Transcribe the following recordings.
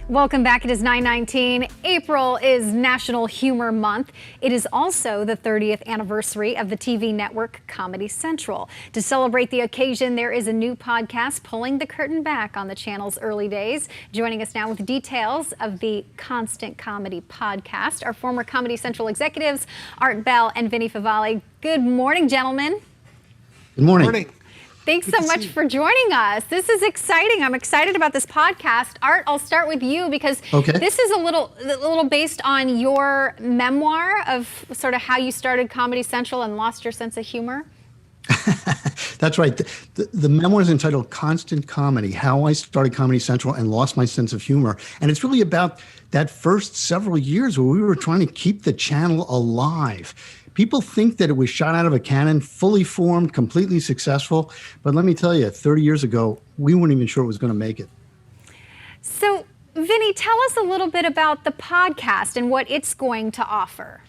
Welcome back. It is 9/19. April is National Humor Month. It is also the 30th anniversary of the TV network Comedy Central. To celebrate the occasion, there is a new podcast pulling the curtain back on the channel's early days. Joining us now with details of the Constant Comedy podcast are former Comedy Central executives Art Bell and Vinnie Favale. Good morning, gentlemen. Good morning. Good morning. Thanks so much for joining us. This is exciting. I'm excited about this podcast. Art, I'll start with you because this is a little based on your memoir of sort of how you started Comedy Central and lost your sense of humor. That's right. The memoir is entitled Constant Comedy, How I Started Comedy Central and Lost My Sense of Humor. And it's really about that first several years where we were trying to keep the channel alive. People think that it was shot out of a cannon, fully formed, completely successful. But let me tell you, 30 years ago, we weren't even sure it was going to make it. So, Vinnie, tell us a little bit about the podcast and what it's going to offer.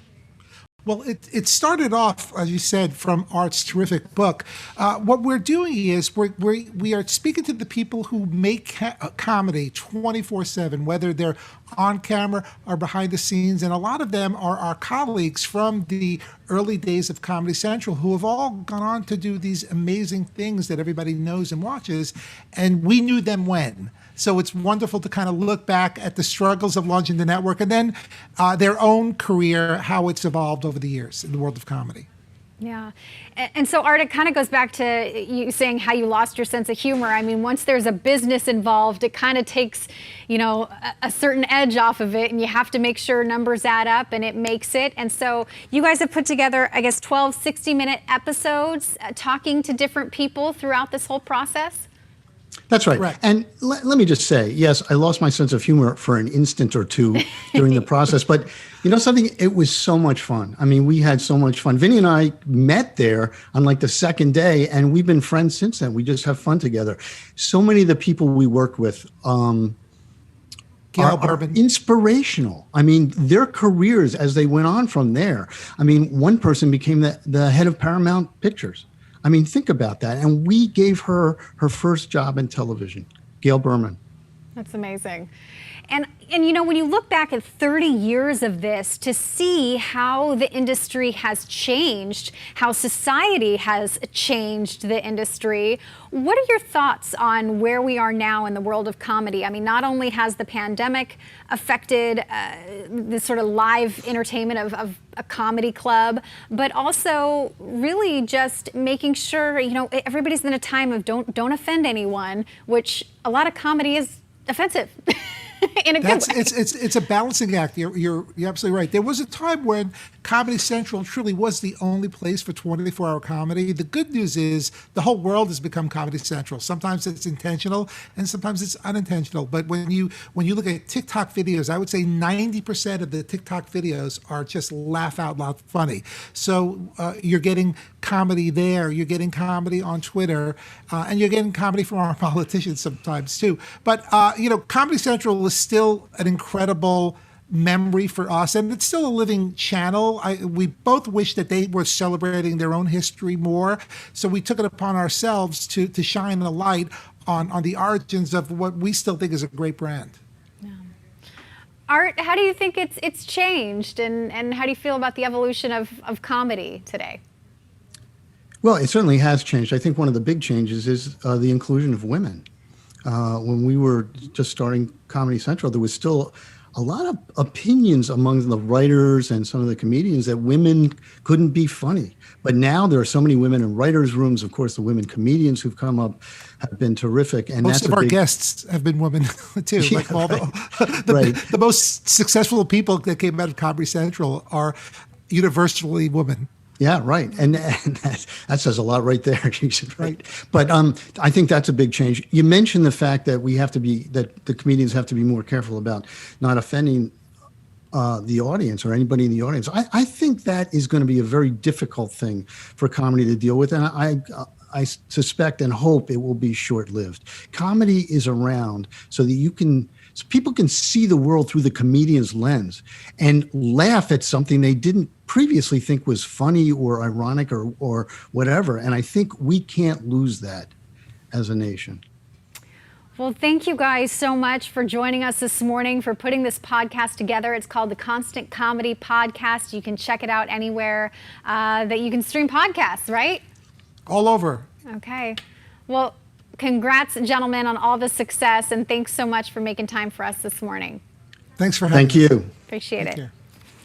Well, it started off, as you said, from Art's terrific book. What we're doing is we are speaking to the people who make comedy 24/7, whether they're on camera or behind the scenes. And a lot of them are our colleagues from the early days of Comedy Central who have all gone on to do these amazing things that everybody knows and watches. And we knew them when. So it's wonderful to kind of look back at the struggles of launching the network and then their own career, how it's evolved over the years in the world of comedy. Yeah. And so, Art, it kind of goes back to you saying how you lost your sense of humor. I mean, once there's a business involved, it kind of takes, you know, a certain edge off of it, and you have to make sure numbers add up, and it makes it. And so you guys have put together, I guess, 12 60-minute episodes talking to different people throughout this whole process? That's right. Correct. And let me just say, yes, I lost my sense of humor for an instant or two during the process. But you know something? It was so much fun. I mean, we had so much fun. Vinnie and I met there on like the second day, and we've been friends since then. We just have fun together. So many of the people we worked with are inspirational. I mean, their careers as they went on from there. I mean, one person became the head of Paramount Pictures. I mean, think about that. And we gave her her first job in television, Gail Berman. That's amazing. And you know, when you look back at 30 years of this, to see how the industry has changed, how society has changed the industry, what are your thoughts on where we are now in the world of comedy? I mean, not only has the pandemic affected this sort of live entertainment of a comedy club, but also really just making sure, you know, everybody's in a time of don't offend anyone, which a lot of comedy is offensive. In a good way. It's a balancing act. You're absolutely right. There was a time when Comedy Central truly was the only place for 24-hour comedy. The good news is the whole world has become Comedy Central. Sometimes it's intentional and sometimes it's unintentional. But when you look at TikTok videos, I would say 90% of the TikTok videos are just laugh out loud funny. So you're getting comedy there, you're getting comedy on Twitter, and you're getting comedy from our politicians sometimes too. But you know, Comedy Central is still an incredible memory for us, and it's still a living channel. We both wish that they were celebrating their own history more, so we took it upon ourselves to shine a light on the origins of what we still think is a great brand. Yeah. Art, how do you think it's changed, and how do you feel about the evolution of comedy today? Well, it certainly has changed. I think one of the big changes is the inclusion of women. When we were just starting Comedy Central, there was still a lot of opinions among the writers and some of the comedians that women couldn't be funny. But now there are so many women in writers' rooms. Of course, the women comedians who've come up have been terrific. And most of our guests have been women too. Yeah, like all the most successful people that came out of Comedy Central are universally women. Yeah, right. And that says a lot right there. Right. But I think that's a big change. You mentioned the fact that that the comedians have to be more careful about not offending the audience or anybody in the audience. I think that is going to be a very difficult thing for comedy to deal with. And I suspect and hope it will be short-lived. Comedy is around so that people can see the world through the comedian's lens and laugh at something they didn't previously think was funny or ironic or whatever. And I think we can't lose that as a nation. Well, thank you guys so much for joining us this morning, for putting this podcast together. It's called the Constant Comedy Podcast. You can check it out anywhere that you can stream podcasts, right? All over. Okay. Well, congrats, gentlemen, on all the success, and thanks so much for making time for us this morning. Thanks for having Thank me. you. Appreciate Take it. care.